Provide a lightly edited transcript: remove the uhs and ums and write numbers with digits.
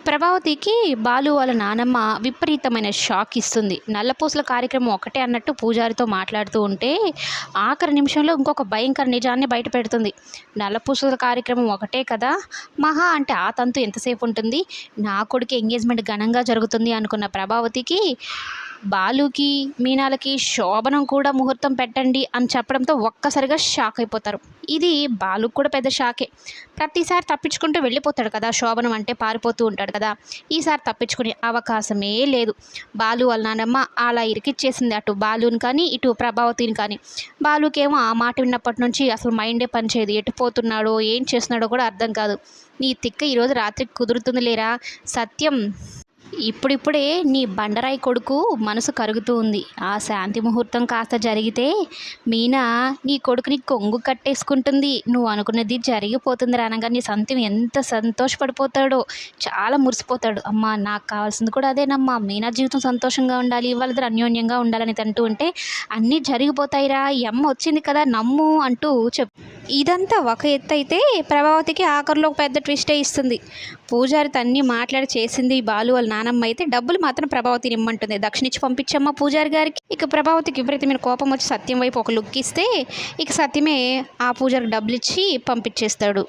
ప్రభావతికి బాలు వాళ్ళ నానమ్మ విపరీతమైన షాక్ ఇస్తుంది. నల్లపూసల కార్యక్రమం ఒకటే అన్నట్టు పూజారితో మాట్లాడుతూ ఉంటే, ఆఖరి నిమిషంలో ఇంకొక భయంకర నిజాన్ని బయట పెడుతుంది. నల్లపూసల కార్యక్రమం ఒకటే కదా, మహా అంటే ఆ తంతు ఎంతసేపు ఉంటుంది, నా కొడుకు ఎంగేజ్మెంట్ ఘనంగా జరుగుతుంది అనుకున్న ప్రభావతికి, బాలుకి మీనాలకి శోభనం కూడా ముహూర్తం పెట్టండి అని చెప్పడంతో ఒక్కసారిగా షాక్ అయిపోతారు. ఇది బాలుకు కూడా పెద్ద షాకే. ప్రతిసారి తప్పించుకుంటూ వెళ్ళిపోతాడు కదా, శోభనం అంటే పారిపోతూ ఉంటాడు కదా. ఈసారి తప్పించుకునే అవకాశమే లేదు. బాలు వాళ్ళ నాన్నమ్మ అలా ఇరికిచ్చేసింది, అటు బాలుని కానీ ఇటు ప్రభావతిని కానీ. బాలుకేమో ఆ మాట విన్నప్పటి నుంచి అసలు మైండే పనిచేయదు. ఎటు పోతున్నాడో ఏం చేస్తున్నాడో కూడా అర్థం కాదు. నీ తిక్క ఈరోజు రాత్రికి కుదురుతుంది లేరా సత్యం, ఇప్పుడిప్పుడే నీ బండరాయి కొడుకు మనసు కరుగుతూ ఉంది. ఆ శాంతి ముహూర్తం కాస్త జరిగితే మీనా నీ కొడుకుని కొంగు కట్టేసుకుంటుంది, నువ్వు అనుకున్నది జరిగిపోతుంది అనగా నీ సొంతం ఎంత సంతోషపడిపోతాడో, చాలా మురిసిపోతాడు. అమ్మ నాకు కావాల్సింది కూడా అదేనమ్మా, మీనా జీవితం సంతోషంగా ఉండాలి, వాళ్ళిద్దరు అన్యోన్యంగా ఉండాలని అంటూ ఉంటే అన్నీ జరిగిపోతాయిరా, ఈ అమ్మ వచ్చింది కదా నమ్ము అంటూ ఇదంతా ఒక ఎత్తు అయితే ప్రభావతికి ఆఖరిలో ఒక పెద్ద ట్విస్టే ఇస్తుంది. పూజారితో అన్నీ మాట్లాడి చేసింది బాలు వాళ్ళ నానమ్మ అయితే, డబ్బులు మాత్రం ప్రభావతిని ఇమ్మంటుంది. దక్షిణిచ్చి పంపించమ్మ పూజారి గారికి. ఇక ప్రభావతికి విపరీతమైన కోపం వచ్చి సత్యం వైపు ఒక లుక్ ఇస్తే, ఇక సత్యమే ఆ పూజారికి డబ్బులు ఇచ్చి పంపించేస్తాడు.